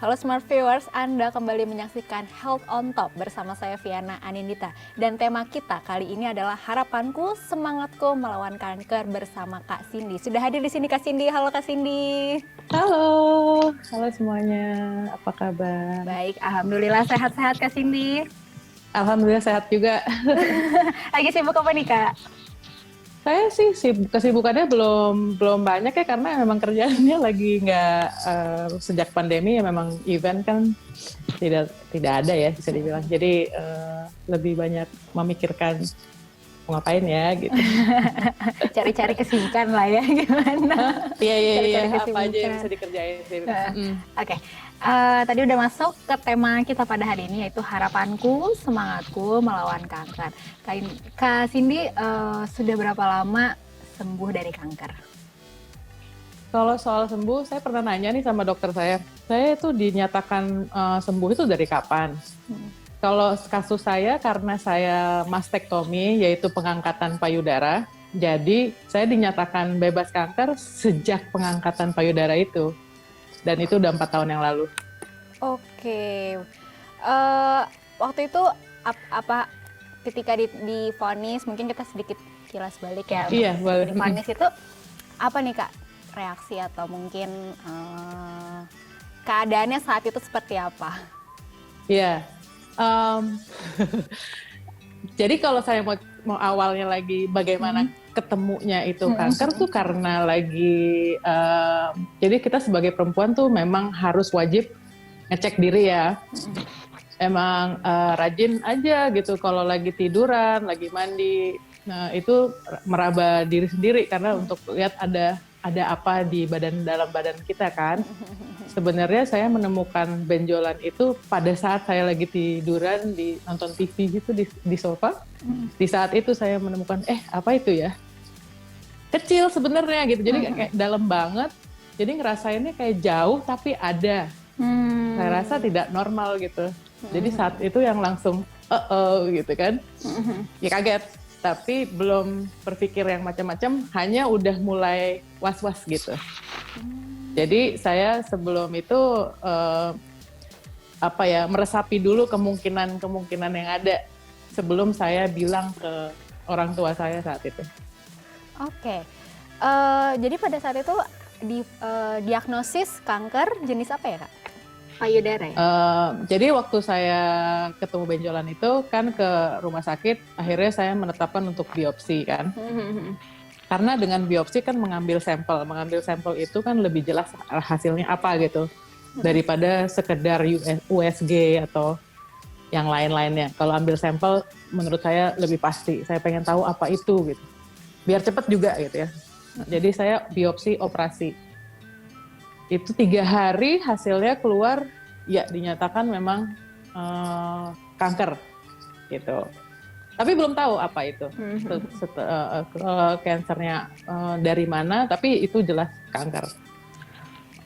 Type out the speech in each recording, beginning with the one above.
Halo Smart Viewers, Anda kembali menyaksikan Health on Top bersama saya Viana Anindita. Dan tema kita kali ini adalah harapanku, semangatku melawan kanker bersama Kak Cindy. Sudah hadir di sini Kak Cindy. Halo Kak Cindy. Halo, halo semuanya. Apa kabar? Baik, Alhamdulillah sehat-sehat Kak Cindy. Alhamdulillah sehat juga. Lagi sibuk apa nih Kak? Saya sih kesibukannya belum banyak ya karena memang kerjaannya lagi nggak sejak pandemi ya memang event kan tidak ada ya bisa dibilang. Jadi lebih banyak memikirkan mau ngapain ya gitu. Cari-cari kesibukan lah ya, gimana? Iya Cari-cari apa aja yang kesibukan. bisa dikerjain sih. Oke, tadi udah masuk ke tema kita pada hari ini yaitu harapanku, semangatku melawan kanker. Kak Cindy sudah berapa lama sembuh dari kanker? Kalau soal sembuh, saya pernah nanya nih sama dokter saya. Saya itu dinyatakan sembuh itu dari kapan? Kalau kasus saya karena saya mastektomi, yaitu pengangkatan payudara, jadi saya dinyatakan bebas kanker sejak pengangkatan payudara itu. Dan itu udah 4 tahun yang lalu. Oke, waktu itu apa ketika divonis, mungkin kita sedikit kilas balik ya. Iya, boleh. Divonis itu apa nih Kak reaksi atau mungkin keadaannya saat itu seperti apa? Iya. Jadi kalau saya mau awalnya lagi bagaimana ketemunya itu kanker tuh karena lagi jadi kita sebagai perempuan tuh memang harus wajib ngecek diri ya. Emang rajin aja gitu kalau lagi tiduran, lagi mandi. Nah, itu meraba diri sendiri karena untuk lihat ada apa di dalam badan kita kan. Sebenarnya saya menemukan benjolan itu pada saat saya lagi tiduran nonton TV gitu di sofa. Di saat itu saya menemukan apa itu ya? Kecil sebenarnya gitu. Jadi kayak dalam banget. Jadi ngerasainnya kayak jauh tapi ada. Saya rasa tidak normal gitu. Jadi saat itu yang langsung gitu kan. Ya kaget. Tapi belum berpikir yang macam-macam, hanya udah mulai was-was gitu. Jadi saya sebelum itu meresapi dulu kemungkinan yang ada sebelum saya bilang ke orang tua saya saat itu. Oke, jadi pada saat itu diagnosis kanker jenis apa ya Kak? Payudara ya? Jadi waktu saya ketemu benjolan itu kan ke rumah sakit, akhirnya saya menetapkan untuk biopsi kan. Karena dengan biopsi kan mengambil sampel itu kan lebih jelas hasilnya apa gitu daripada sekedar USG atau yang lain-lainnya. Kalau ambil sampel menurut saya lebih pasti. Saya pengen tahu apa itu gitu. Biar cepat juga gitu ya. Jadi saya biopsi operasi. Itu 3 hari hasilnya keluar, ya dinyatakan memang kanker gitu. Tapi belum tahu apa itu, kankernya dari mana, tapi itu jelas kanker.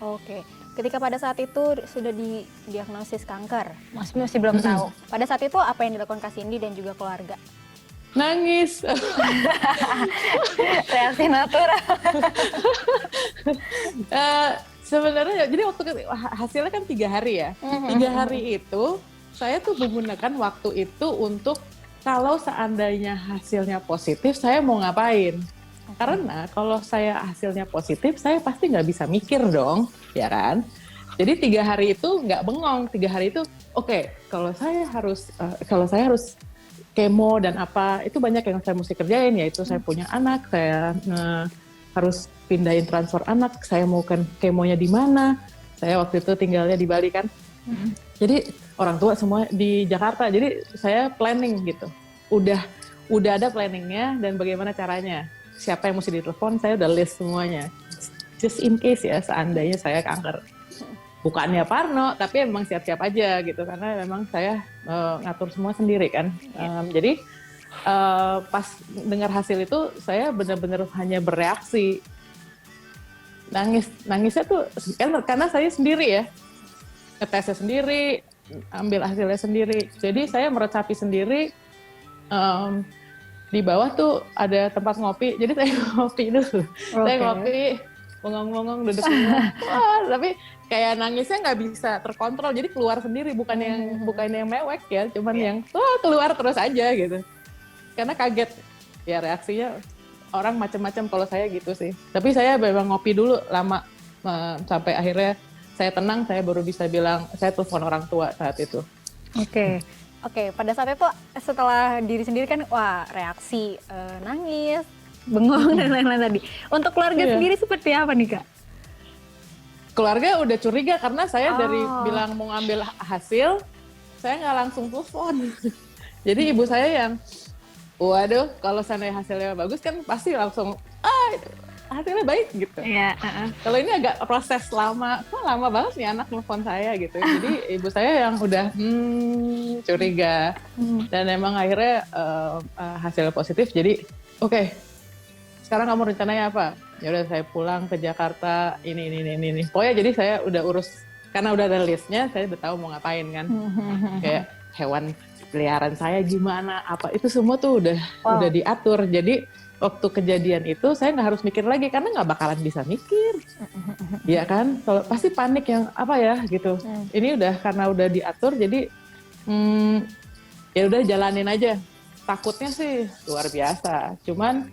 Oke, ketika pada saat itu sudah didiagnosis kanker, masih belum tahu. Pada saat itu apa yang dilakukan Kak Cindy dan juga keluarga? Nangis. Reaksi natural. Sebenarnya jadi waktu hasilnya kan 3 hari ya. 3 hari itu saya tuh menggunakan waktu itu untuk kalau seandainya hasilnya positif saya mau ngapain. Karena kalau saya hasilnya positif saya pasti nggak bisa mikir dong, ya kan. Jadi 3 hari itu nggak bengong. 3 hari itu oke, kalau saya harus kemo dan apa itu banyak yang saya mesti kerjain, yaitu saya punya anak, saya harus pindahin transfer anak, saya mau kan kemonya di mana. Saya waktu itu tinggalnya di Bali kan. Jadi orang tua semua di Jakarta. Jadi saya planning gitu. Udah ada planningnya dan bagaimana caranya. Siapa yang mesti ditelepon, saya udah list semuanya. Just in case ya seandainya saya kanker. Bukannya parno, tapi emang siap-siap aja gitu karena memang saya ngatur semua sendiri kan. Jadi pas dengar hasil itu saya benar-benar hanya bereaksi, nangisnya tuh karena saya sendiri ya, ngetesnya sendiri, ambil hasilnya sendiri, jadi saya meresapi sendiri. Di bawah tuh ada tempat ngopi, jadi saya ngopi dulu. Saya ngopi bengong-bengong duduk semua. Wah, tapi kayak nangisnya nggak bisa terkontrol, jadi keluar sendiri, bukan yang mewek ya, cuman yang keluar terus aja gitu. Karena kaget, ya reaksinya orang macam-macam kalau saya gitu sih. Tapi saya memang ngopi dulu lama sampai akhirnya saya tenang, saya baru bisa bilang, saya telepon orang tua saat itu. Oke, pada saat itu setelah diri sendiri kan, wah reaksi nangis, bengong dan lain-lain tadi. Untuk keluarga sendiri seperti apa nih Kak? Keluarga udah curiga karena saya dari bilang mau ngambil hasil, saya nggak langsung telepon. Jadi ibu saya yang, waduh, kalau seandainya hasilnya bagus kan pasti langsung, hasilnya baik gitu. Iya. Kalau ini agak proses lama, kok lama banget nih anak nelfon saya gitu. Jadi ibu saya yang udah curiga. Dan emang akhirnya hasilnya positif. Jadi oke, sekarang kamu rencananya apa? Ya udah saya pulang ke Jakarta, ini. Pokoknya jadi saya udah urus, karena udah ada listnya, saya udah tahu mau ngapain kan. Kayak hewan peliharaan saya gimana, apa itu semua tuh udah diatur. Jadi waktu kejadian itu saya nggak harus mikir lagi karena nggak bakalan bisa mikir, ya kan? Kalau pasti panik yang apa ya gitu. Ini udah karena udah diatur, jadi ya udah jalanin aja. Takutnya sih luar biasa, cuman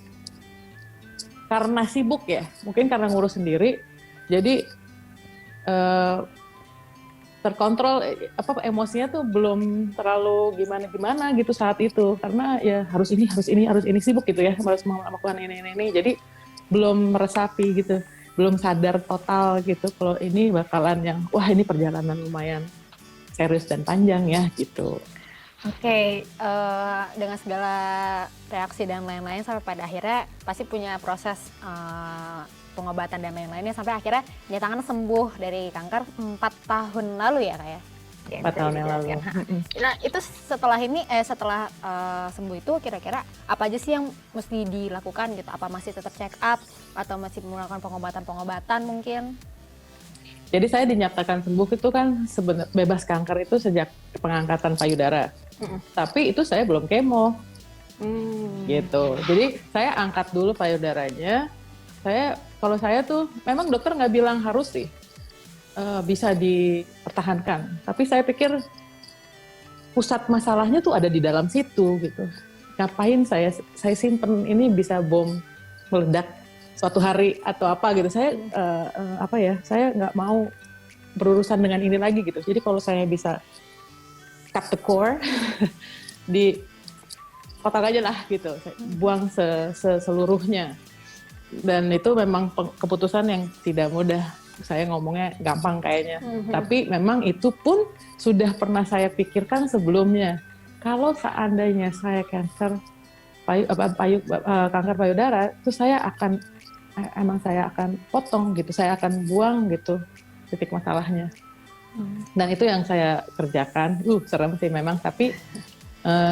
karena sibuk ya, mungkin karena ngurus sendiri, jadi terkontrol emosinya tuh belum terlalu gimana gitu saat itu, karena ya harus ini sibuk gitu ya, harus melakukan ini, jadi belum meresapi gitu, belum sadar total gitu kalau ini bakalan yang wah ini perjalanan lumayan serius dan panjang ya gitu. Oke, dengan segala reaksi dan lain-lain sampai pada akhirnya pasti punya proses pengobatan dan lain-lainnya sampai akhirnya dinyatakan sembuh dari kanker 4 tahun lalu ya Kak ya? 4 tahun yang lalu. Nah itu setelah sembuh itu kira-kira apa aja sih yang mesti dilakukan gitu? Apa masih tetap check up atau masih melakukan pengobatan mungkin? Jadi saya dinyatakan sembuh itu kan bebas kanker itu sejak pengangkatan payudara. Tapi itu saya belum kemo. Gitu. Jadi saya angkat dulu payudaranya. Kalau saya tuh memang dokter nggak bilang harus sih bisa dipertahankan. Tapi saya pikir pusat masalahnya tuh ada di dalam situ gitu. Ngapain saya simpen ini bisa bom meledak suatu hari atau apa gitu. Saya saya nggak mau berurusan dengan ini lagi gitu. Jadi kalau saya bisa cut the core di kotak aja lah gitu, buang seluruhnya. Dan itu memang keputusan yang tidak mudah. Saya ngomongnya gampang kayaknya. Tapi memang itu pun sudah pernah saya pikirkan sebelumnya. Kalau seandainya saya kanker payudara, itu saya akan potong gitu. Saya akan buang gitu titik masalahnya. Dan itu yang saya kerjakan. Serem sih memang. Tapi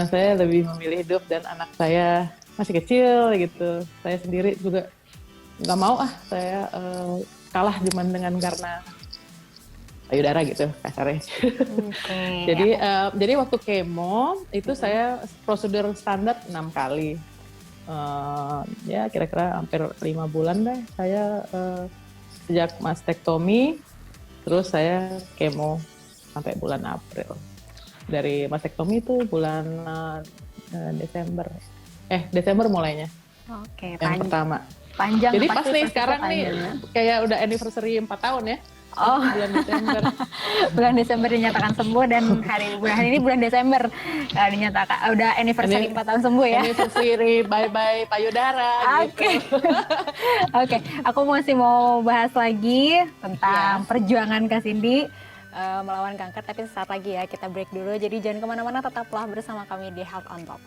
saya lebih memilih hidup dan anak saya masih kecil gitu. Saya sendiri juga nggak mau saya kalah cuman karena payudara gitu kasarnya. Jadi waktu kemo itu saya prosedur standar 6 kali. Ya kira-kira hampir 5 bulan deh saya sejak mastektomi, terus saya kemo sampai bulan April. Dari mastektomi itu bulan Desember mulainya. Oke, yang pertama. Panjang. Jadi pas nih sekarang nih kayak udah anniversary 4 tahun ya. Bulan Desember. Bulan Desember dinyatakan sembuh dan bulan ini bulan Desember dinyatakan udah anniversary 4 tahun sembuh ya. Anniversary bye payudara gitu. Oke, aku masih mau bahas lagi tentang perjuangan Kak Cindy melawan kanker, tapi sesaat lagi ya, kita break dulu. Jadi jangan kemana-mana, tetaplah bersama kami di Health on Top.